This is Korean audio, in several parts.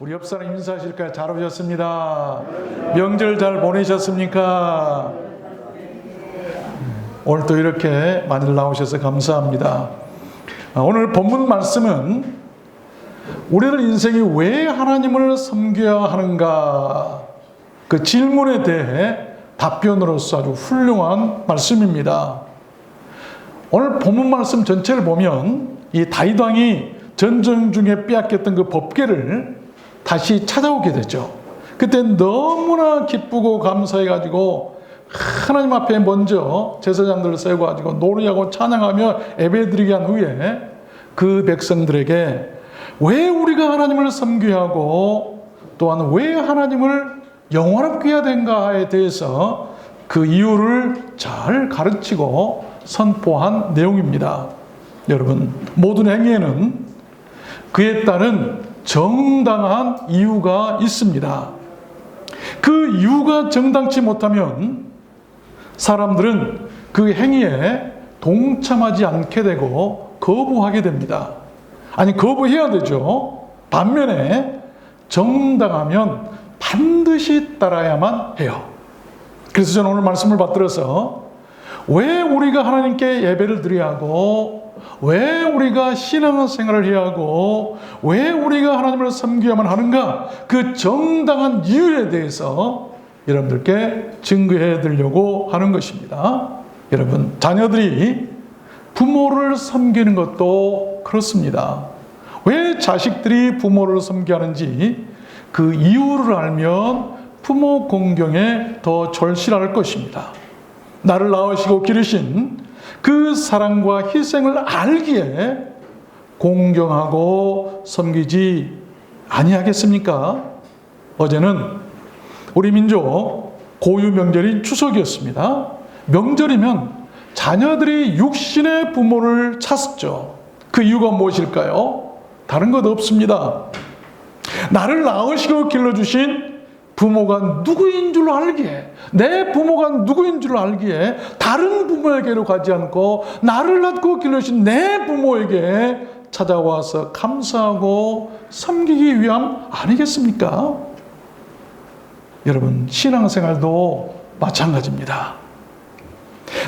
우리 옆 사람 인사하실까요? 잘 오셨습니다. 명절 잘 보내셨습니까? 오늘 또 이렇게 많이 나오셔서 감사합니다. 오늘 본문 말씀은 우리들 인생이 왜 하나님을 섬겨야 하는가, 그 질문에 대해 답변으로서 아주 훌륭한 말씀입니다. 오늘 본문 말씀 전체를 보면 이 다윗 왕이 전쟁 중에 빼앗겼던 그 법궤를 다시 찾아오게 되죠. 그때 너무나 기쁘고 감사해가지고 하나님 앞에 먼저 제사장들을 세워가지고 노래하고 찬양하며 예배드리게 한 후에 그 백성들에게 왜 우리가 하나님을 섬겨야 하고 또한 왜 하나님을 영원롭게 해야 되는가에 대해서 그 이유를 잘 가르치고 선포한 내용입니다. 여러분, 모든 행위에는 그에 따른 정당한 이유가 있습니다. 그 이유가 정당치 못하면 사람들은 그 행위에 동참하지 않게 되고 거부하게 됩니다. 아니, 거부해야 되죠. 반면에 정당하면 반드시 따라야만 해요. 그래서 저는 오늘 말씀을 받들어서 왜 우리가 하나님께 예배를 드려야 하고, 왜 우리가 신앙생활을 해야 하고, 왜 우리가 하나님을 섬겨야만 하는가, 그 정당한 이유에 대해서 여러분들께 증거해 드리려고 하는 것입니다. 여러분, 자녀들이 부모를 섬기는 것도 그렇습니다. 왜 자식들이 부모를 섬겨야 하는지 그 이유를 알면 부모 공경에 더 절실할 것입니다. 나를 낳으시고 기르신 그 사랑과 희생을 알기에 공경하고 섬기지 아니하겠습니까? 어제는 우리 민족 고유 명절인 추석이었습니다. 명절이면 자녀들이 육신의 부모를 찾죠. 그 이유가 무엇일까요? 다른 것 없습니다. 나를 낳으시고 길러주신 부모가 누구인 줄 알기에, 내 부모가 누구인 줄 알기에 다른 부모에게로 가지 않고 나를 낳고 길러주신 내 부모에게 찾아와서 감사하고 섬기기 위함 아니겠습니까? 여러분, 신앙생활도 마찬가지입니다.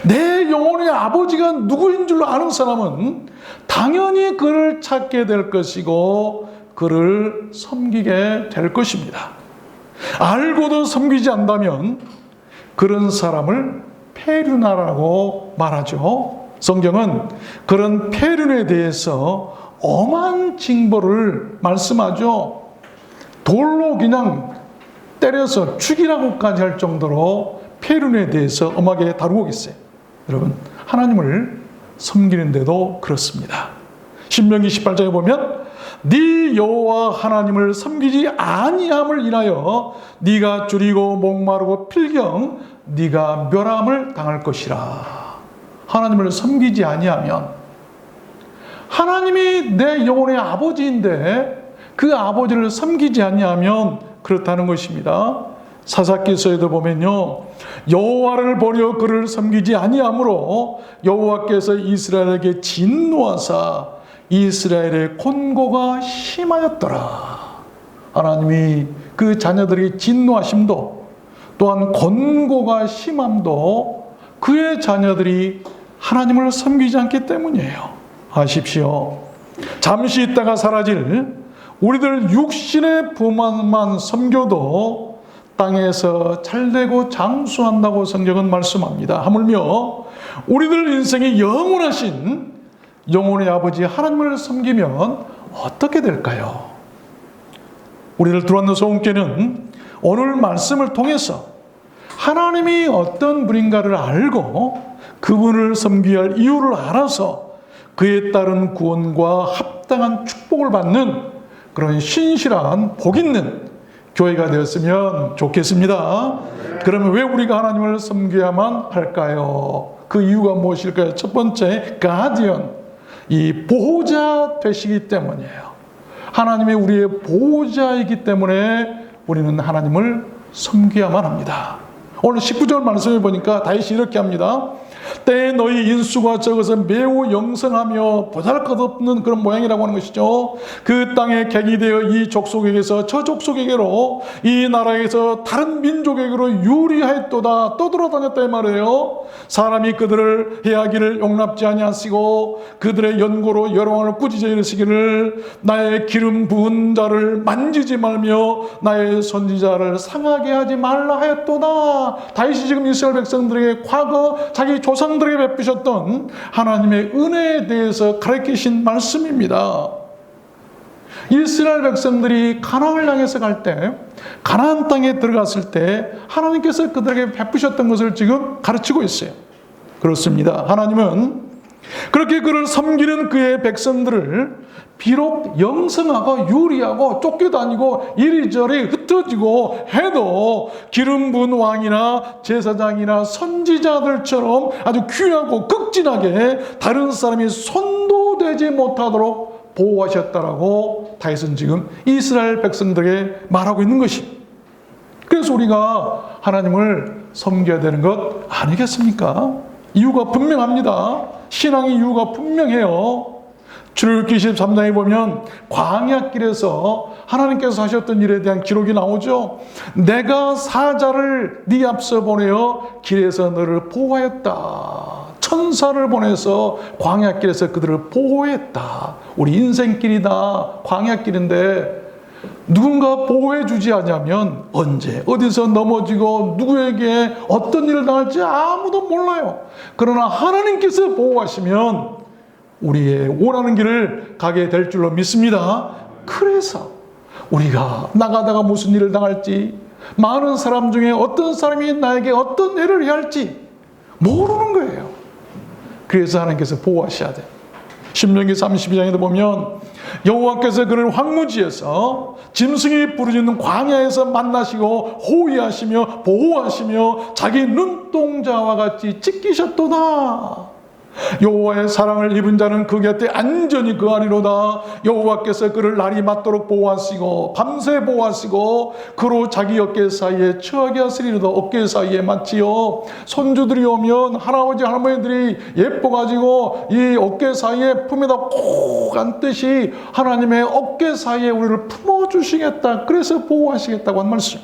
내 영혼의 아버지가 누구인 줄 아는 사람은 당연히 그를 찾게 될 것이고 그를 섬기게 될 것입니다. 알고도 섬기지 않다면 그런 사람을 폐륜하라고 말하죠. 성경은 그런 폐륜에 대해서 엄한 징벌을 말씀하죠. 돌로 그냥 때려서 죽이라고까지 할 정도로 폐륜에 대해서 엄하게 다루고 계세요. 여러분, 하나님을 섬기는데도 그렇습니다. 신명기 18장에 보면 네 여호와 하나님을 섬기지 아니함을 인하여 네가 줄이고 목마르고 필경 네가 멸함을 당할 것이라. 하나님을 섬기지 아니하면, 하나님이 내 영혼의 아버지인데 그 아버지를 섬기지 아니하면 그렇다는 것입니다. 사사기서에도 보면요, 여호와를 버려 그를 섬기지 아니하므로 여호와께서 이스라엘에게 진노하사 이스라엘의 곤고가 심하였더라. 하나님이 그 자녀들이 진노하심도 또한 곤고가 심함도 그의 자녀들이 하나님을 섬기지 않기 때문이에요. 아십시오. 잠시 있다가 사라질 우리들 육신의 부모만 섬겨도 땅에서 잘되고 장수한다고 성경은 말씀합니다. 하물며 우리들 인생이 영원하신 영혼의 아버지 하나님을 섬기면 어떻게 될까요? 우리를 들어왔는 소원께는 오늘 말씀을 통해서 하나님이 어떤 분인가를 알고 그분을 섬겨야 할 이유를 알아서 그에 따른 구원과 합당한 축복을 받는 그런 신실한 복 있는 교회가 되었으면 좋겠습니다. 그러면 왜 우리가 하나님을 섬겨야만 할까요? 그 이유가 무엇일까요? 첫 번째, 가디언, 이 보호자 되시기 때문이에요. 하나님이 우리의 보호자이기 때문에 우리는 하나님을 섬겨야만 합니다. 오늘 19절 말씀에 보니까 다윗이 이렇게 합니다. 때에 너희 인수가 적어서 매우 영성하며 보잘것없는 그런 모양이라고 하는 것이죠. 그 땅에 객이 되어 이 족속에게서 저 족속에게로, 이 나라에서 다른 민족에게로 유리하였도다, 떠돌아다녔다 이 말이에요. 사람이 그들을 해하기를 용납지 아니하시고 그들의 연고로 여러 왕을 꾸짖어 이르시기를 나의 기름 부은 자를 만지지 말며 나의 선지자를 상하게 하지 말라 하였도다. 다윗이 지금 이스라엘 백성들에게 과거 자기 조상들에게 베푸셨던 하나님의 은혜에 대해서 가르치신 말씀입니다. 이스라엘 백성들이 가나안을 향해서 갈 때, 가나안 땅에 들어갔을 때 하나님께서 그들에게 베푸셨던 것을 지금 가르치고 있어요. 그렇습니다. 하나님은 그렇게 그를 섬기는 그의 백성들을 비록 영성하고 유리하고 쫓겨다니고 이리저리 흩어지고 해도 기름 부은 왕이나 제사장이나 선지자들처럼 아주 귀하고 극진하게 다른 사람이 손도 대지 못하도록 보호하셨다라고 다윗은 지금 이스라엘 백성들에게 말하고 있는 것입니다. 그래서 우리가 하나님을 섬겨야 되는 것 아니겠습니까? 이유가 분명합니다. 신앙의 이유가 분명해요. 출애굽기 23장에 보면 광야길에서 하나님께서 하셨던 일에 대한 기록이 나오죠. 내가 사자를 네 앞서 보내어 길에서 너를 보호하였다. 천사를 보내서 광야길에서 그들을 보호했다. 우리 인생길이다. 광야길인데 누군가 보호해 주지 않으면 언제 어디서 넘어지고 누구에게 어떤 일을 당할지 아무도 몰라요. 그러나 하나님께서 보호하시면 우리의 원하는 길을 가게 될 줄로 믿습니다. 그래서 우리가 나가다가 무슨 일을 당할지, 많은 사람 중에 어떤 사람이 나에게 어떤 해를 해야 할지 모르는 거예요. 그래서 하나님께서 보호하셔야 돼요. 신명기 32장에도 보면 여호와께서 그를 황무지에서 짐승이 부르짖는 광야에서 만나시고 호위하시며 보호하시며 자기 눈동자와 같이 지키셨도다. 여호와의 사랑을 입은 자는 그 곁에 안전히 거하리로다. 여호와께서 그를 날이 맞도록 보호하시고 밤새 보호하시고 그로 자기 어깨 사이에 처하게 하시리로다. 어깨 사이에 마치요 손주들이 오면 할아버지 할머니들이 예뻐가지고 이 어깨 사이에 품에다 꼭 안듯이 하나님의 어깨 사이에 우리를 품어주시겠다. 그래서 보호하시겠다고 한 말씀.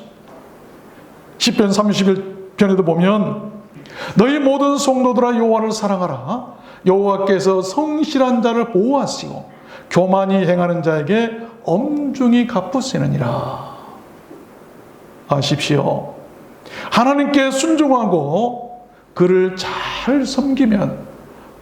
시편 31편에도 보면 너희 모든 성도들아 여호와를 사랑하라. 여호와께서 성실한 자를 보호하시고 교만히 행하는 자에게 엄중히 갚으시느니라. 아십시오. 하나님께 순종하고 그를 잘 섬기면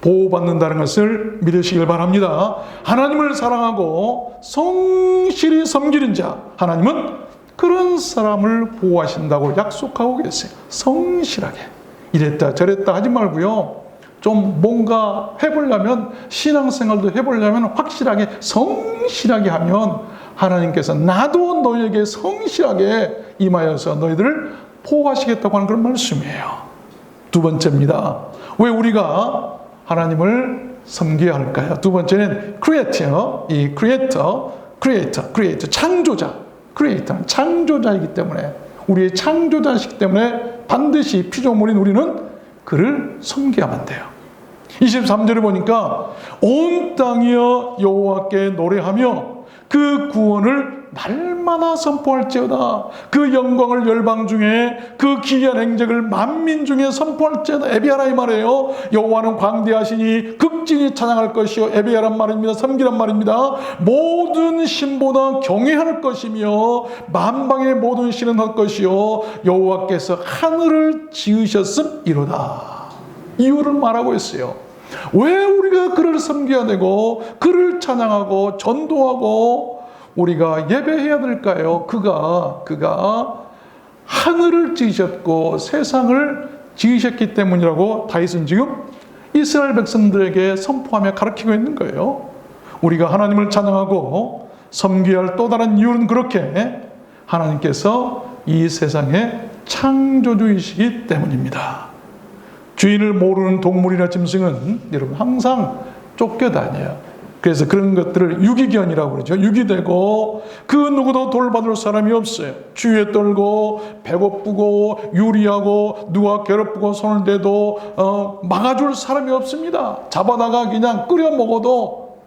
보호받는다는 것을 믿으시길 바랍니다. 하나님을 사랑하고 성실히 섬기는 자, 하나님은 그런 사람을 보호하신다고 약속하고 계세요. 성실하게. 이랬다 저랬다 하지 말고요. 좀 뭔가 해보려면, 신앙생활도 해보려면 확실하게 성실하게 하면 하나님께서 나도 너희에게 성실하게 임하여서 너희들을 보호하시겠다고 하는 그런 말씀이에요. 두 번째입니다. 왜 우리가 하나님을 섬겨야 할까요? 두 번째는 크리에이터, 창조자. 크리에이터는 창조자이기 때문에, 우리의 창조자이기 때문에 반드시 피조물인 우리는 그를 섬겨야만 돼요. 23절에 보니까 온 땅이여 여호와께 노래하며 그 구원을 날마다 선포할지어다. 그 영광을 열방 중에, 그 기이한 행적을 만민 중에 선포할지어다. 에비하라 이 말이에요. 여호와는 광대하시니 극진히 찬양할 것이요. 에비하란 말입니다. 섬기란 말입니다. 모든 신보다 경외할 것이며 만방의 모든 신은 할 것이요. 여호와께서 하늘을 지으셨음이로다. 이유를 말하고 있어요. 왜 우리가 그를 섬겨야 되고 그를 찬양하고 전도하고 우리가 예배해야 될까요? 그가 하늘을 지으셨고 세상을 지으셨기 때문이라고 다윗은 지금 이스라엘 백성들에게 선포하며 가르치고 있는 거예요. 우리가 하나님을 찬양하고 섬겨야 할 또 다른 이유는 그렇게 하나님께서 이 세상의 창조주이시기 때문입니다. 주인을 모르는 동물이나 짐승은 여러분 항상 쫓겨다녀요. 그래서 그런 것들을 유기견이라고 그러죠. 유기되고 그 누구도 돌봐줄 사람이 없어요. 주위에 떨고 배고프고 유리하고 누가 괴롭히고 손을 대도 막아줄 사람이 없습니다. 잡아다가 그냥 끓여 먹어도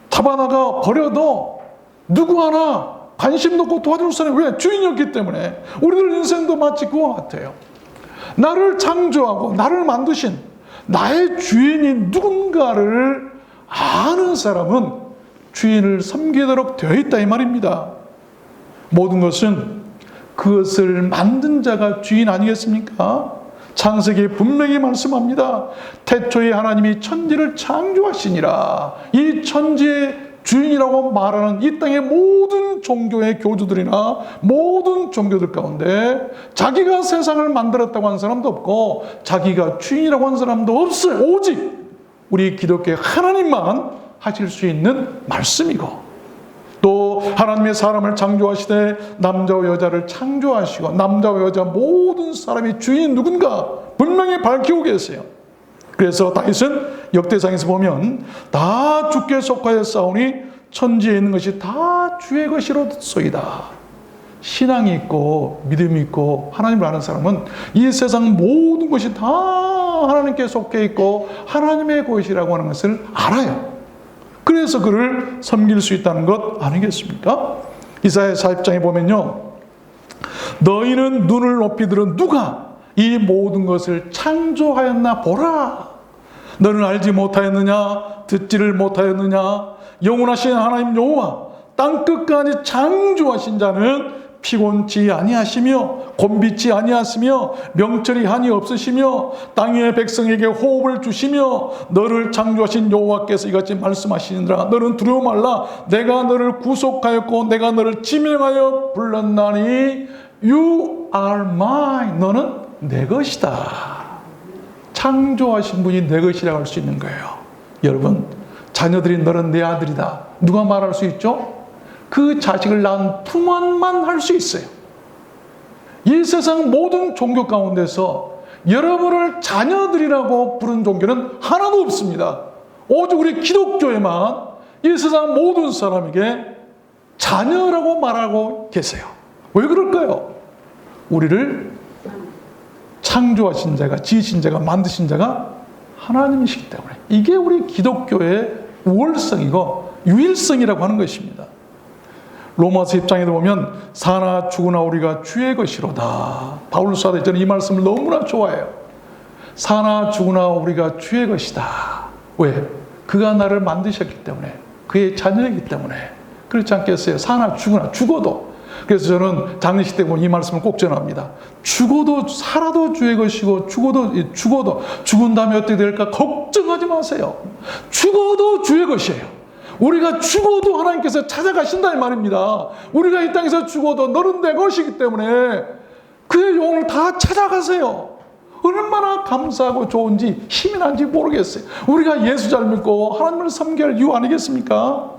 잡아다가 버려도 누구 하나 관심도 없고 도와줄 사람이 왜? 주인이 없기 때문에. 우리들 인생도 마치 그와 같아요. 나를 창조하고 나를 만드신 나의 주인이 누군가를 아는 사람은 주인을 섬기도록 되어 있다 이 말입니다. 모든 것은 그것을 만든 자가 주인 아니겠습니까? 창세기에 분명히 말씀합니다. 태초에 하나님이 천지를 창조하시니라. 이 천지의 주인이라고 말하는 이 땅의 모든 종교의 교주들이나 모든 종교들 가운데 자기가 세상을 만들었다고 하는 사람도 없고 자기가 주인이라고 하는 사람도 없어요. 오직 우리 기독교의 하나님만 하실 수 있는 말씀이고, 또 하나님의 사람을 창조하시되 남자와 여자를 창조하시고 남자와 여자 모든 사람이 주인 누군가 분명히 밝히고 계세요. 그래서 다윗은 역대상에서 보면 다 주께 속하여 싸우니 천지에 있는 것이 다 주의 것이로소이다. 신앙이 있고 믿음이 있고 하나님을 아는 사람은 이 세상 모든 것이 다 하나님께 속해 있고 하나님의 것이라고 하는 것을 알아요. 그래서 그를 섬길 수 있다는 것 아니겠습니까? 이사야 40장에 보면요, 너희는 눈을 높이 들은 누가 이 모든 것을 창조하였나 보라. 너는 알지 못하였느냐? 듣지를 못하였느냐? 영원하신 하나님 여호와 땅 끝까지 창조하신 자는 피곤치 아니하시며 곤비치 아니하시며 명철이 한이 없으시며 땅의 백성에게 호흡을 주시며 너를 창조하신 여호와께서 이같이 말씀하시니라. 너는 두려워 말라. 내가 너를 구속하였고 내가 너를 지명하여 불렀나니 You are mine. 너는 내 것이다. 창조하신 분이 내 것이라고 할 수 있는 거예요. 여러분, 자녀들이 너는 내 아들이다. 누가 말할 수 있죠? 그 자식을 낳은 부모만 할 수 있어요. 이 세상 모든 종교 가운데서 여러분을 자녀들이라고 부른 종교는 하나도 없습니다. 오직 우리 기독교에만 이 세상 모든 사람에게 자녀라고 말하고 계세요. 왜 그럴까요? 우리를 창조하신 자가, 지으신 자가, 만드신 자가 하나님이시기 때문에. 이게 우리 기독교의 우월성이고 유일성이라고 하는 것입니다. 로마서 10장에도 보면 사나 죽으나 우리가 주의 것이로다. 바울 사도 저는 이 말씀을 너무나 좋아해요. 사나 죽으나 우리가 주의 것이다. 왜? 그가 나를 만드셨기 때문에, 그의 자녀이기 때문에. 그렇지 않겠어요? 사나 죽으나, 죽어도. 그래서 저는 장례식 때 보면 이 말씀을 꼭 전합니다. 죽어도 살아도 주의 것이고 죽어도 죽은 다음에 어떻게 될까 걱정하지 마세요. 죽어도 주의 것이에요. 우리가 죽어도 하나님께서 찾아가신다 이 말입니다. 우리가 이 땅에서 죽어도 너는 내 것이기 때문에 그의 영혼을 다 찾아가세요. 얼마나 감사하고 좋은지 힘이 난지 모르겠어요. 우리가 예수 잘 믿고 하나님을 섬길 이유 아니겠습니까?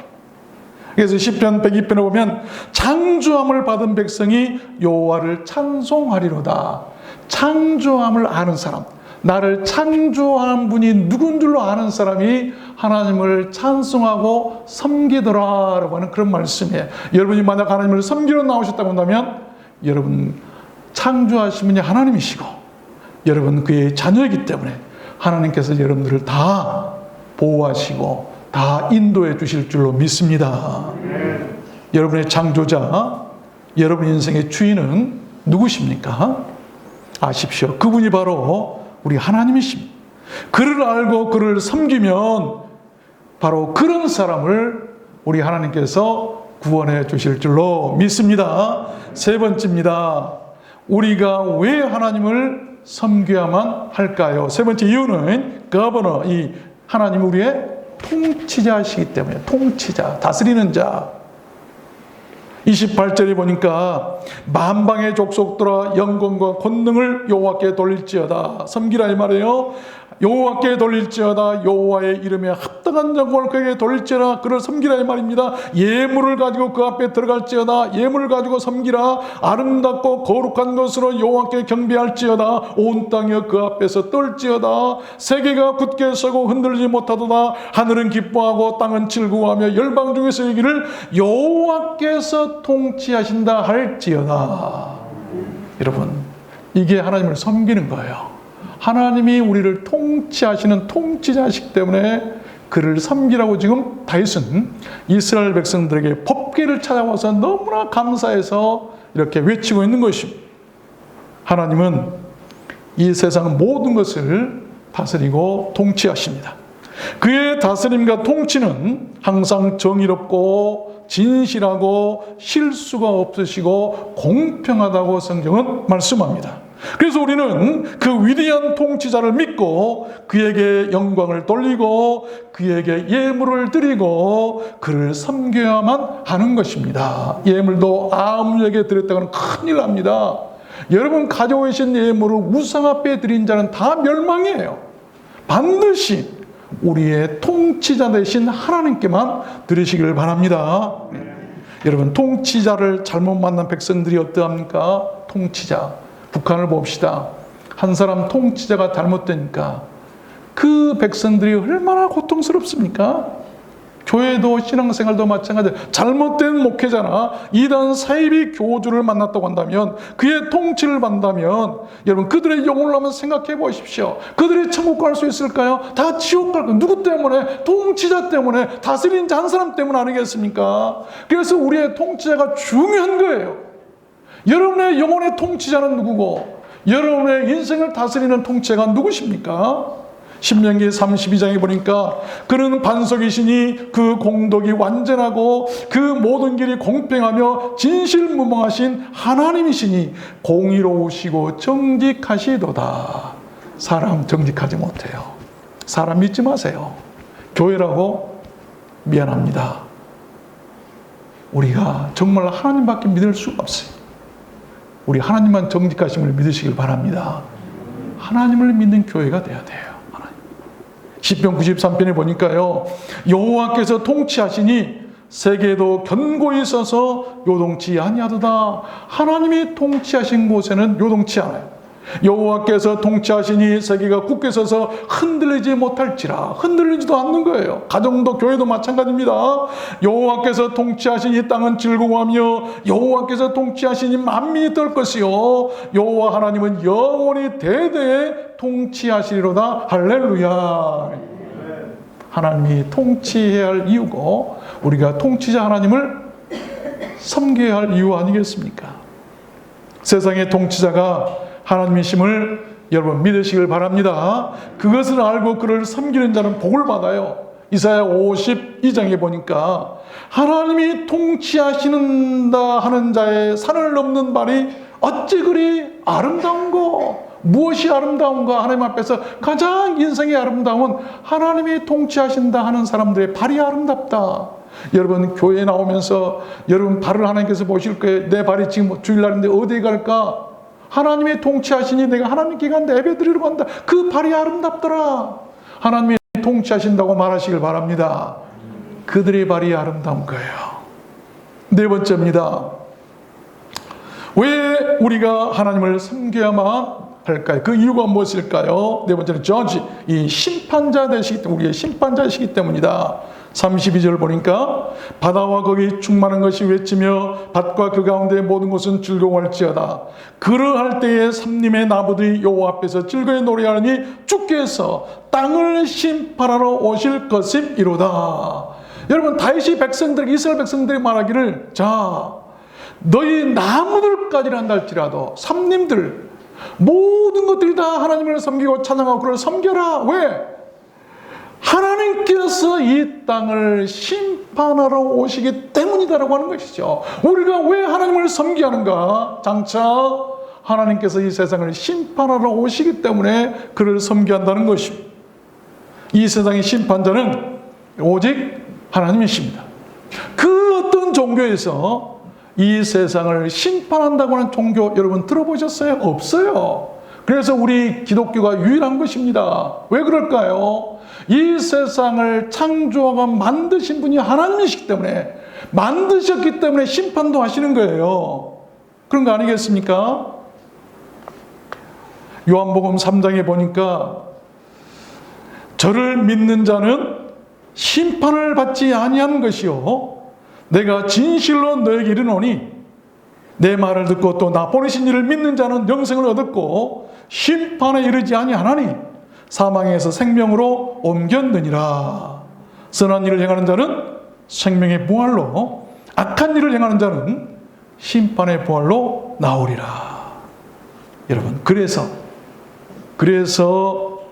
그래서 시편 102편에 보면 창조함을 받은 백성이 여호와를 찬송하리로다. 창조함을 아는 사람, 나를 창조한 분이 누군 줄로 아는 사람이 하나님을 찬송하고 섬기더라라고 하는 그런 말씀이에요. 여러분이 만약 하나님을 섬기러 나오셨다고 한다면 여러분 창조하신 분이 하나님이시고 여러분 그의 자녀이기 때문에 하나님께서 여러분들을 다 보호하시고 다 인도해 주실 줄로 믿습니다. 여러분의 창조자, 여러분 인생의 주인은 누구십니까? 아십시오. 그분이 바로 우리 하나님이십니다. 그를 알고 그를 섬기면 바로 그런 사람을 우리 하나님께서 구원해 주실 줄로 믿습니다. 세 번째입니다. 우리가 왜 하나님을 섬겨야만 할까요? 세 번째 이유는 거버너, 이 하나님 우리의 통치자시기 때문에. 통치자, 다스리는 자. 28절에 보니까 만방의 족속들아 영광과 권능을 여호와께 돌릴지어다. 섬기라 이 말이에요. 여호와께 돌릴지어다. 여호와의 이름에 합당한 영광을 그에게 돌릴지어다. 그를 섬기라 이 말입니다. 예물을 가지고 그 앞에 들어갈지어다. 예물을 가지고 섬기라. 아름답고 거룩한 것으로 여호와께 경배할지어다. 온 땅이 그 앞에서 떨지어다. 세계가 굳게 서고 흔들리지 못하도다. 하늘은 기뻐하고 땅은 즐거워하며 열방 중에서 이기를 여호와께서 통치하신다 할지어다. 여러분, 이게 하나님을 섬기는 거예요. 하나님이 우리를 통치하시는 통치자이시기 때문에 그를 섬기라고 지금 다윗은 이스라엘 백성들에게 법궤를 찾아와서 너무나 감사해서 이렇게 외치고 있는 것입니다. 하나님은 이 세상 모든 것을 다스리고 통치하십니다. 그의 다스림과 통치는 항상 정의롭고 진실하고 실수가 없으시고 공평하다고 성경은 말씀합니다. 그래서 우리는 그 위대한 통치자를 믿고 그에게 영광을 돌리고 그에게 예물을 드리고 그를 섬겨야만 하는 것입니다. 예물도 아무에게 드렸다고는 큰일 납니다. 여러분 가져오신 예물을 우상 앞에 드린 자는 다 멸망이에요. 반드시 우리의 통치자 되신 하나님께만 드리시기를 바랍니다. 여러분, 통치자를 잘못 만난 백성들이 어떠합니까? 통치자, 북한을 봅시다. 한 사람 통치자가 잘못되니까 그 백성들이 얼마나 고통스럽습니까? 교회도 신앙생활도 마찬가지예요. 잘못된 목회자나 이단 사이비 교주를 만났다고 한다면, 그의 통치를 받는다면, 여러분 그들의 영혼을 한번 생각해 보십시오. 그들이 천국 갈 수 있을까요? 다 지옥 갈 거예요. 누구 때문에? 통치자 때문에, 다스리는 자 한 사람 때문 아니겠습니까? 그래서 우리의 통치자가 중요한 거예요. 여러분의 영혼의 통치자는 누구고, 여러분의 인생을 다스리는 통치자가 누구십니까? 신명기 32장에 보니까 그는 반석이시니 그 공덕이 완전하고 그 모든 길이 공평하며 진실무망하신 하나님이시니 공의로우시고 정직하시도다. 사람 정직하지 못해요. 사람 믿지 마세요. 교회라고 미안합니다. 우리가 정말 하나님밖에 믿을 수가 없어요. 우리 하나님만 정직하심을 믿으시길 바랍니다. 하나님을 믿는 교회가 돼야 돼요. 시편 93편에 보니까요, 여호와께서 통치하시니 세계도 견고히 서서 요동치 아니하도다. 하나님이 통치하신 곳에는 요동치 않아요. 여호와께서 통치하시니 세계가 굳게 서서 흔들리지 못할지라. 흔들리지도 않는 거예요. 가정도 교회도 마찬가지입니다. 여호와께서 통치하시니 땅은 즐거워하며 여호와께서 통치하시니 만민이 떨 것이요 여호와 하나님은 영원히 대대에 통치하시리로다. 할렐루야. 하나님이 통치해야 할 이유고 우리가 통치자 하나님을 섬겨야 할 이유 아니겠습니까? 세상의 통치자가 하나님이심을 여러분 믿으시길 바랍니다. 그것을 알고 그를 섬기는 자는 복을 받아요. 이사야 52장에 보니까 하나님이 통치하시는다 하는 자의 산을 넘는 발이 어찌 그리 아름다운고. 무엇이 아름다운가? 하나님 앞에서 가장 인생이 아름다운 하나님이 통치하신다 하는 사람들의 발이 아름답다. 여러분 교회에 나오면서 여러분 발을 하나님께서 보실 거예요. 내 발이 지금 주일날인데 어디에 갈까? 하나님이 통치하시니 내가 하나님께 간다, 예배 드리러 간다. 그 발이 아름답더라. 하나님이 통치하신다고 말하시길 바랍니다. 그들의 발이 아름다운 거예요. 네 번째입니다. 왜 우리가 하나님을 섬겨야만 할까요? 그 이유가 무엇일까요? 네 번째는 저지, 이 심판자 되시기 때문에, 우리의 심판자이시기 때문이다. 32절 보니까 바다와 거기 충만한 것이 외치며 밭과 그 가운데 모든 것은 즐거워할지어다. 그러할 때에 삼림의 나무들이 여호와 앞에서 즐거이 노래하니 주께서 땅을 심판하러 오실 것임이로다. 여러분 다윗이 백성들, 이스라엘 백성들이 말하기를, 자 너희 나무들까지는 할지라도 삼림들 모든 것들이 다 하나님을 섬기고 찬양하고 그를 섬겨라. 왜? 하나님께서 이 땅을 심판하러 오시기 때문이다라고 하는 것이죠. 우리가 왜 하나님을 섬겨야 하는가? 장차 하나님께서 이 세상을 심판하러 오시기 때문에 그를 섬겨야 한다는 것입니다. 이 세상의 심판자는 오직 하나님이십니다. 그 어떤 종교에서 이 세상을 심판한다고 하는 종교 여러분 들어보셨어요? 없어요. 그래서 우리 기독교가 유일한 것입니다. 왜 그럴까요? 이 세상을 창조하고 만드신 분이 하나님이시기 때문에, 만드셨기 때문에 심판도 하시는 거예요. 그런 거 아니겠습니까? 요한복음 3장에 보니까 저를 믿는 자는 심판을 받지 아니하는 것이요 내가 진실로 너에게 이르노니 내 말을 듣고 또 나 보내신 이를 믿는 자는 영생을 얻었고 심판에 이르지 아니하나니 사망에서 생명으로 옮겼느니라. 선한 일을 행하는 자는 생명의 부활로, 악한 일을 행하는 자는 심판의 부활로 나오리라. 여러분, 그래서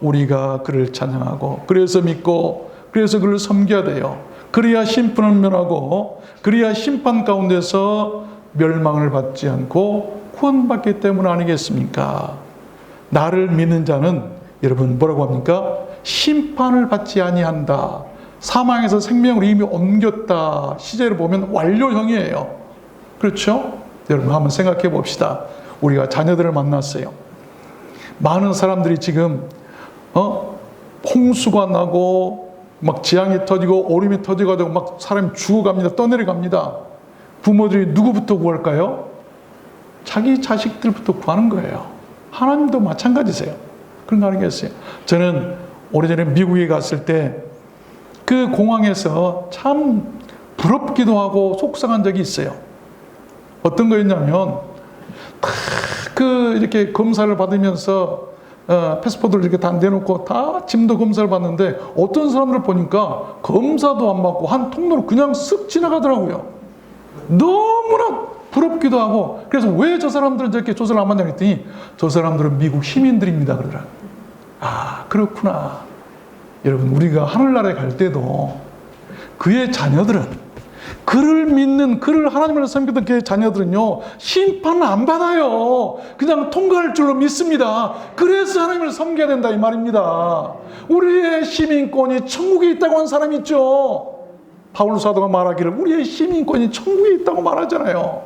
우리가 그를 찬양하고, 그래서 믿고, 그래서 그를 섬겨야 돼요. 그래야 심판을 면하고, 그래야 심판 가운데서 멸망을 받지 않고 구원받기 때문 아니겠습니까? 나를 믿는 자는 여러분 뭐라고 합니까? 심판을 받지 아니한다. 사망에서 생명으로 이미 옮겼다. 시제를 보면 완료형이에요. 그렇죠? 여러분 한번 생각해 봅시다. 우리가 자녀들을 만났어요. 많은 사람들이 지금 홍수가 나고 막 재앙이 터지고 오름이 터져가지고 막 사람이 죽어갑니다. 떠내려갑니다. 부모들이 누구부터 구할까요? 자기 자식들부터 구하는 거예요. 하나님도 마찬가지세요. 그런 거 아니겠어요? 저는 오래전에 미국에 갔을 때 그 공항에서 참 부럽기도 하고 속상한 적이 있어요. 어떤 거였냐면 이렇게 검사를 받으면서 패스포드를 이렇게 다 내놓고 다 짐도 검사를 받는데 어떤 사람들 보니까 검사도 안 받고 한 통로로 그냥 쓱 지나가더라고요. 너무나 부럽기도 하고, 그래서 왜 저 사람들은 저렇게 조사를 안 받냐 했더니 저 사람들은 미국 시민들입니다 그러더라고요. 아, 그렇구나. 여러분, 우리가 하늘나라에 갈 때도 그의 자녀들은, 그를 믿는, 그를 하나님을 섬기던 그의 자녀들은요 심판을 안 받아요. 그냥 통과할 줄로 믿습니다. 그래서 하나님을 섬겨야 된다 이 말입니다. 우리의 시민권이 천국에 있다고 한 사람이 있죠. 바울 사도가 말하기를 우리의 시민권이 천국에 있다고 말하잖아요.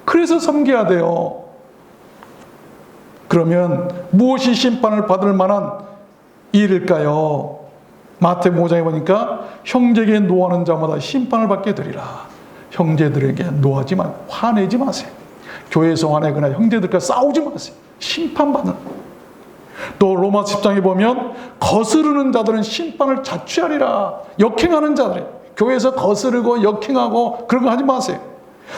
그래서 섬겨야 돼요. 그러면 무엇이 심판을 받을 만한 일일까요? 마태복음 5장에 보니까 형제에게 노하는 자마다 심판을 받게 되리라. 형제들에게 노하지만 화내지 마세요. 교회에서 화내거나 형제들과 싸우지 마세요. 심판받는. 또 로마서 10장에 보면 거스르는 자들은 심판을 자취하리라. 역행하는 자들, 교회에서 거스르고 역행하고 그런 거 하지 마세요.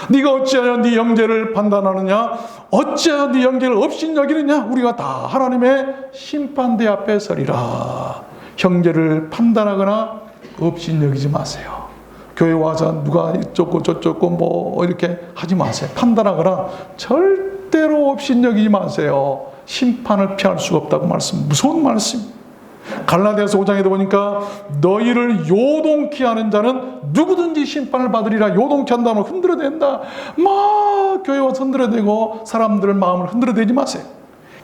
네가 어찌하여 네 형제를 판단하느냐? 어찌하여 네 형제를 업신여기느냐? 우리가 다 하나님의 심판대 앞에 서리라. 형제를 판단하거나 업신여기지 마세요. 교회 와서 누가 이쪽고 저쪽고 뭐 이렇게 하지 마세요. 판단하거나 절대로 업신여기지 마세요. 심판을 피할 수가 없다고 무서운 말씀. 갈라디아서 5장에도 보니까 너희를 요동케 하는 자는 누구든지 심판을 받으리라. 요동케 한다면 흔들어댄다. 막 교회 와서 흔들어대고 사람들의 마음을 흔들어대지 마세요.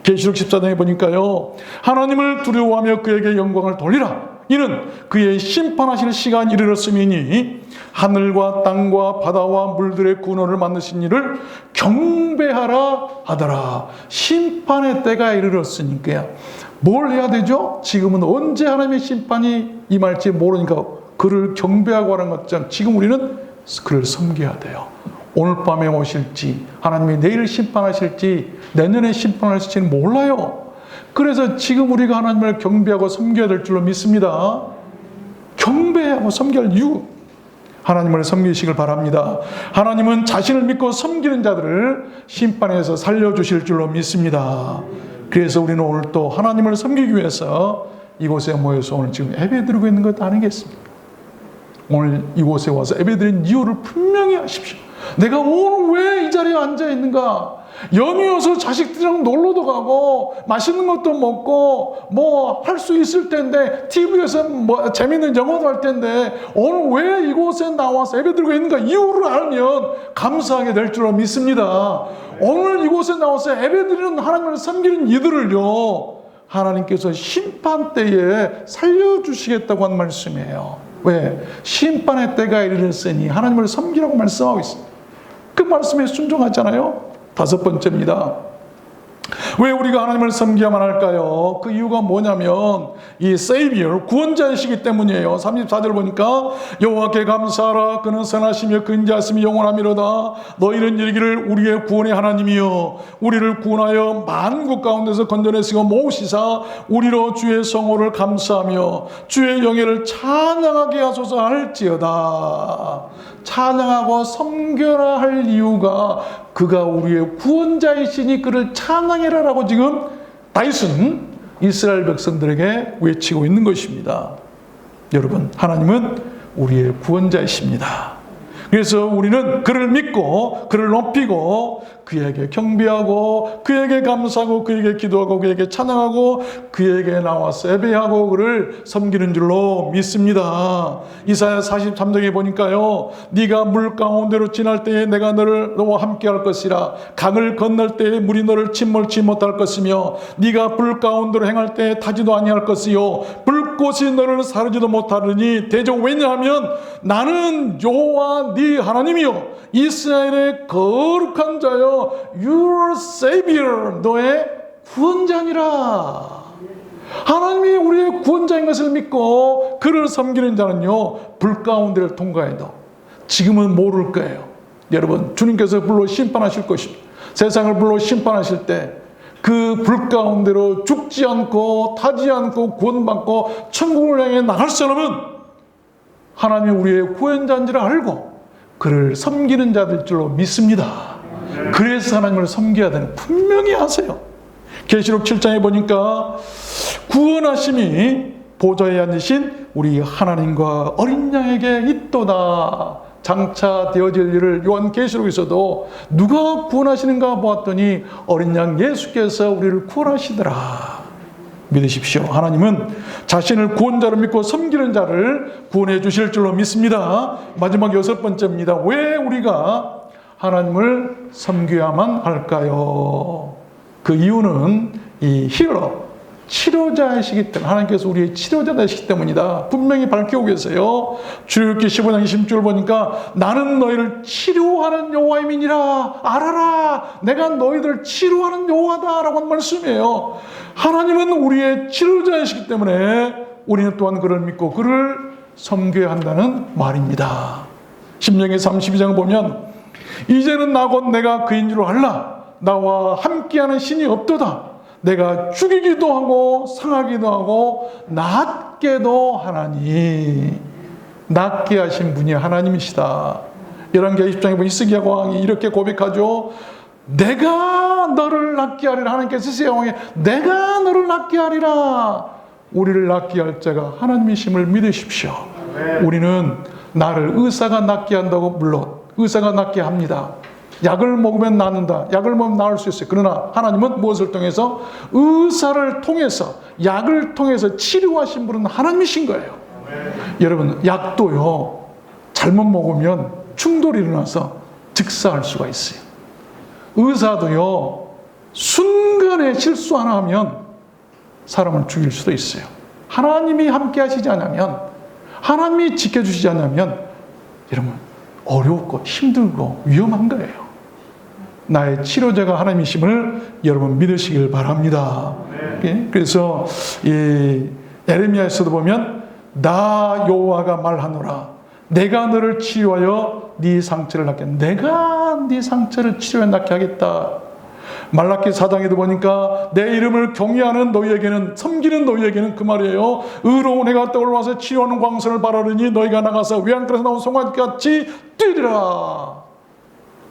계시록 14장에 보니까요 하나님을 두려워하며 그에게 영광을 돌리라. 이는 그의 심판하실 시간이 이르렀음이니 하늘과 땅과 바다와 물들의 근원을 만드신 이를 경배하라 하더라. 심판의 때가 이르렀으니까 뭘 해야 되죠? 지금은 언제 하나님의 심판이 임할지 모르니까 그를 경배하고 하는 것처럼 지금 우리는 그를 섬겨야 돼요. 오늘 밤에 오실지, 하나님이 내일 심판하실지, 내년에 심판하실지는 몰라요. 그래서 지금 우리가 하나님을 경배하고 섬겨야 될 줄로 믿습니다. 경배하고 섬겨야 할 이유, 하나님을 섬기시길 바랍니다. 하나님은 자신을 믿고 섬기는 자들을 심판에서 살려주실 줄로 믿습니다. 그래서 우리는 오늘 또 하나님을 섬기기 위해서 이곳에 모여서 오늘 지금 예배드리고 있는 것 아니겠습니까? 오늘 이곳에 와서 예배드린 이유를 분명히 하십시오. 내가 오늘 왜 이 자리에 앉아 있는가? 연이어서 자식들이랑 놀러도 가고 맛있는 것도 먹고 뭐 할 수 있을 텐데, TV에서 뭐 재밌는 영화도 할 텐데 오늘 왜 이곳에 나와서 예배드리고 있는가? 이유를 알면 감사하게 될 줄로 믿습니다. 오늘 이곳에 나와서 예배드리는 하나님을 섬기는 이들을요 하나님께서 심판 때에 살려주시겠다고 한 말씀이에요. 왜? 심판의 때가 이르렀으니 하나님을 섬기라고 말씀하고 있습니다. 그 말씀에 순종하잖아요. 5번째입니다. 왜 우리가 하나님을 섬겨야만 할까요? 그 이유가 뭐냐면 이 세이비어, 구원자이시기 때문이에요. 34절 보니까 여호와께 감사하라. 그는 선하시며 근자하심이 영원하미로다. 너희는 이르기를 우리의 구원의 하나님이여 우리를 구원하여 만국 가운데서 건져내시고 모으시사 우리로 주의 성호를 감사하며 주의 영예를 찬양하게 하소서 할지어다. 찬양하고 섬겨라 할 이유가 그가 우리의 구원자이시니 그를 찬양해라 라고 지금 다윗은 이스라엘 백성들에게 외치고 있는 것입니다. 여러분, 하나님은 우리의 구원자이십니다. 그래서 우리는 그를 믿고 그를 높이고 그에게 경배하고 그에게 감사하고 그에게 기도하고 그에게 찬양하고 그에게 나와서 예배하고 그를 섬기는 줄로 믿습니다. 이사야 43장에 보니까요, 네가 물 가운데로 지날 때에 내가 너와 함께 할 것이라. 강을 건널 때에 물이 너를 침몰치 못할 것이며 네가 불 가운데로 행할 때에 타지도 아니할 것이요 불꽃이 너를 사르지도 못하느니 대적. 왜냐하면 나는 여호와 네 하나님이요 이스라엘의 거룩한 자여 Your Savior, 너의 구원자니라. 하나님이 우리의 구원자인 것을 믿고 그를 섬기는 자는요 불 가운데를 통과해도 지금은 모를 거예요. 여러분, 주님께서 불로 심판하실 것입니다. 세상을 불로 심판하실 때 그 불 가운데로 죽지 않고 타지 않고 구원받고 천국을 향해 나갈 사람은 하나님이 우리의 구원자인 줄 알고 그를 섬기는 자들 줄로 믿습니다. 그래서 하나님을 섬겨야 되는, 분명히 아세요. 계시록 7장에 보니까 구원하심이 보좌에 앉으신 우리 하나님과 어린 양에게 있도다. 장차 되어질 일을 요한계시록에서도 누가 구원하시는가 보았더니 어린 양 예수께서 우리를 구원하시더라. 믿으십시오. 하나님은 자신을 구원자로 믿고 섬기는 자를 구원해 주실 줄로 믿습니다. 마지막 6번째입니다. 왜 우리가 하나님을 섬겨야만 할까요? 그 이유는 이 힐러, 치료자이시기 때문에, 하나님께서 우리의 치료자이시기 때문이다. 분명히 밝히고 계세요. 출애굽기 15장 20절 보니까 나는 너희를 치료하는 여호와임이니라. 알아라, 내가 너희들을 치료하는 여호와다 라고 한 말씀이에요. 하나님은 우리의 치료자이시기 때문에 우리는 또한 그를 믿고 그를 섬겨야 한다는 말입니다. 신명기 32장을 보면 이제는 나 곧 내가 그인 줄 알라. 나와 함께하는 신이 없도다. 내가 죽이기도 하고 상하기도 하고 낫게도 하나니. 낫게 하신 분이 하나님이시다. 열왕기 20장에 보면 히스기야 왕이 이렇게 고백하죠. 내가 너를 낫게 하리라. 하나님께서 히스기야 왕에 내가 너를 낫게 하리라. 우리를 낫게 할 자가 하나님이심을 믿으십시오. 우리는 나를 의사가 낫게 한다고, 물론 의사가 낫게 합니다. 약을 먹으면 낫는다. 약을 먹으면 나을 수 있어요. 그러나 하나님은 무엇을 통해서? 의사를 통해서, 약을 통해서 치료하신 분은 하나님이신 거예요. 여러분, 약도요 잘못 먹으면 충돌이 일어나서 즉사할 수가 있어요. 의사도요 순간에 실수 하나 하면 사람을 죽일 수도 있어요. 하나님이 함께 하시지 않으면, 하나님이 지켜주시지 않으면 여러분 어렵고 힘들고 위험한 거예요. 나의 치료자가 하나님이심을 여러분 믿으시길 바랍니다. 그래서 이 예레미야에서도 보면 나 여호와가 말하노라. 내가 너를 치료하여 네 상처를 낫게, 내가 네 상처를 치료해 낫게 하겠다. 말라기 4장에도 보니까 내 이름을 경외하는 너희에게는, 섬기는 너희에게는 그 말이에요. 의로운 해가 떠올라서 치료하는 광선을 바라르니 너희가 나가서 외양간에서 나온 송아지같이 뛰리라.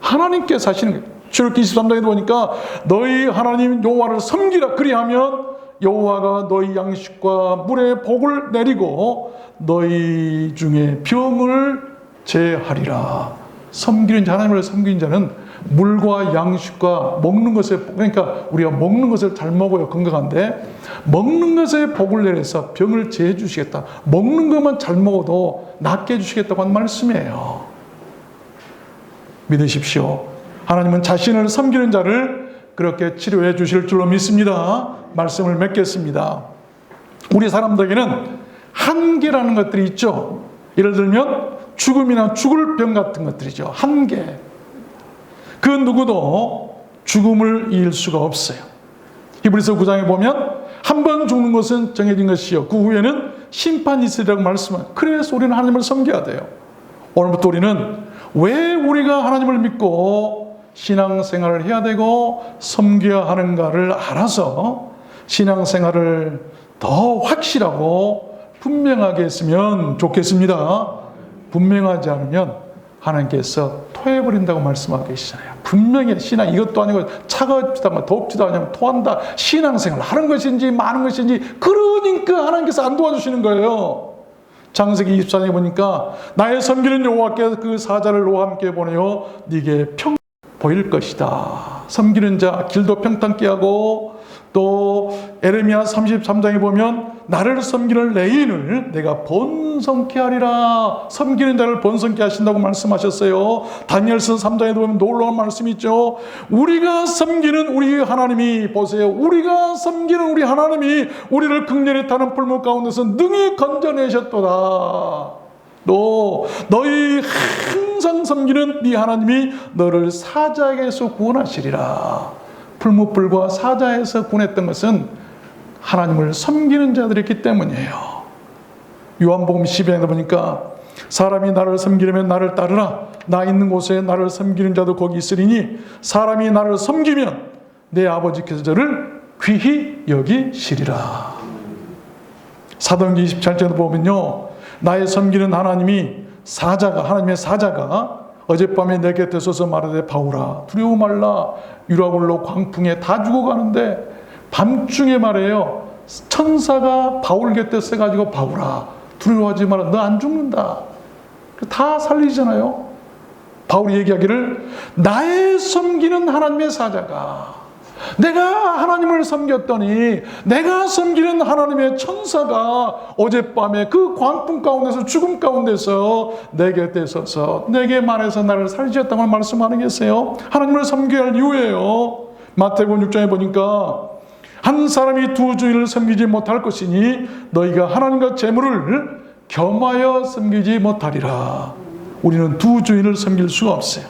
하나님께서 하시는 거예요. 출애굽기 23장에도 보니까 너희 하나님 여호와를 섬기라. 그리하면 여호와가 너희 양식과 물의 복을 내리고 너희 중에 병을 제하리라. 섬기는 자, 하나님을 섬기는 자는 물과 양식과 먹는 것에, 그러니까 우리가 먹는 것을 잘 먹어야 건강한데 먹는 것에 복을 내려서 병을 제해 주시겠다. 먹는 것만 잘 먹어도 낫게 해주시겠다고 한 말씀이에요. 믿으십시오. 하나님은 자신을 섬기는 자를 그렇게 치료해 주실 줄로 믿습니다. 말씀을 맺겠습니다. 우리 사람들에게는 한계라는 것들이 있죠. 예를 들면 죽음이나 죽을 병 같은 것들이죠. 한계. 그 누구도 죽음을 이길 수가 없어요. 히브리서 9장에 보면 한 번 죽는 것은 정해진 것이요 그 후에는 심판이 있으리라고 말씀합니다. 그래서 우리는 하나님을 섬겨야 돼요. 오늘부터 우리는 왜 우리가 하나님을 믿고 신앙생활을 해야 되고 섬겨야 하는가를 알아서 신앙생활을 더 확실하고 분명하게 했으면 좋겠습니다. 분명하지 않으면 하나님께서 토해버린다고 말씀하고 계시잖아요. 분명히 신앙 이것도 아니고 차갑지도 않고 덥지도 않으면 토한다. 신앙생활 하는 것인지 마는 것인지 그러니까 하나님께서 안 도와주시는 거예요. 창세기 24장에 보니까 나의 섬기는 여호와께서 그 사자를 너와 함께 보내어 네게 평 보일 것이다. 섬기는 자 길도 평탄케 하고 또 에레미야 33장에 보면 나를 섬기는 레인을 내가 번성케 하리라. 섬기는 자를 번성케 하신다고 말씀하셨어요. 다니엘서 3장에도 보면 놀라운 말씀이 있죠. 우리가 섬기는 우리 하나님이 보세요. 우리가 섬기는 우리 하나님이 우리를 극렬히 타는 풀무 가운데서 능히 건져내셨도다. 너희 항상 섬기는 네 하나님이 너를 사자에게서 구원하시리라. 풀무불과 사자에서 구원했던 것은 하나님을 섬기는 자들이었기 때문이에요. 요한복음 12장에 보니까 사람이 나를 섬기려면 나를 따르라. 나 있는 곳에 나를 섬기는 자도 거기 있으리니 사람이 나를 섬기면 내 아버지께서 저를 귀히 여기시리라. 사도행전 27장에도 보면요. 나의 섬기는 하나님이 하나님의 사자가 어젯밤에 내 곁에 서서 말하되 바울아 두려워 말라. 유라굴로 광풍에 다 죽어가는데 밤중에 말해요. 천사가 바울 곁에 서가지고 바울아 두려워하지 마라. 너 안 죽는다. 다 살리잖아요. 바울이 얘기하기를 나의 섬기는 하나님의 사자가 내가 하나님을 섬겼더니 내가 섬기는 하나님의 천사가 어젯밤에 그 광풍 가운데서 죽음 가운데서 내 곁에 서서 내게 말해서 나를 살리셨다고 말씀하는 계세요. 하나님을 섬겨야 할 이유예요. 마태복음 6장에 보니까 한 사람이 두 주인을 섬기지 못할 것이니 너희가 하나님과 재물을 겸하여 섬기지 못하리라. 우리는 두 주인을 섬길 수가 없어요.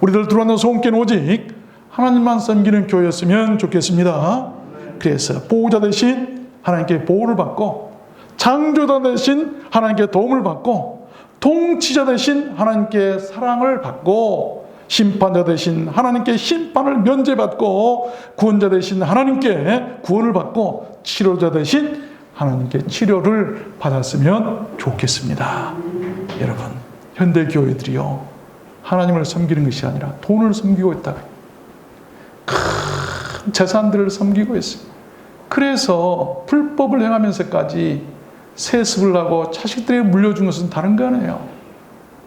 우리들 들어왔는 소원께는 오직 하나님만 섬기는 교회였으면 좋겠습니다. 그래서 보호자 대신 하나님께 보호를 받고 창조자 대신 하나님께 도움을 받고 통치자 대신 하나님께 사랑을 받고 심판자 대신 하나님께 심판을 면제받고 구원자 대신 하나님께 구원을 받고 치료자 대신 하나님께 치료를 받았으면 좋겠습니다. 여러분 현대 교회들이요 하나님을 섬기는 것이 아니라 돈을 섬기고 있다. 큰 재산들을 섬기고 있어요. 그래서 불법을 행하면서까지 세습을 하고 자식들에게 물려준 것은 다른 거 아니에요.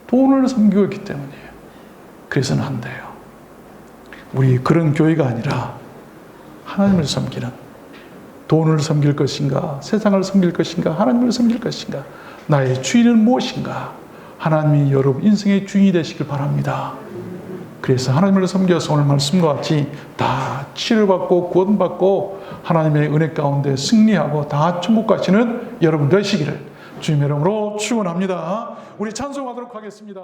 돈을 섬기고 있기 때문이에요. 그래서는 안 돼요. 우리 그런 교회가 아니라 하나님을 섬기는 돈을 섬길 것인가 세상을 섬길 것인가 하나님을 섬길 것인가 나의 주인은 무엇인가 하나님이 여러분 인생의 주인이 되시길 바랍니다. 그래서 하나님을 섬겨서 오늘 말씀과 같이 다 치료받고 구원받고 하나님의 은혜 가운데 승리하고 다 천국 가시는 여러분 되시기를 주님의 이름으로 축원합니다. 우리 찬송하도록 하겠습니다.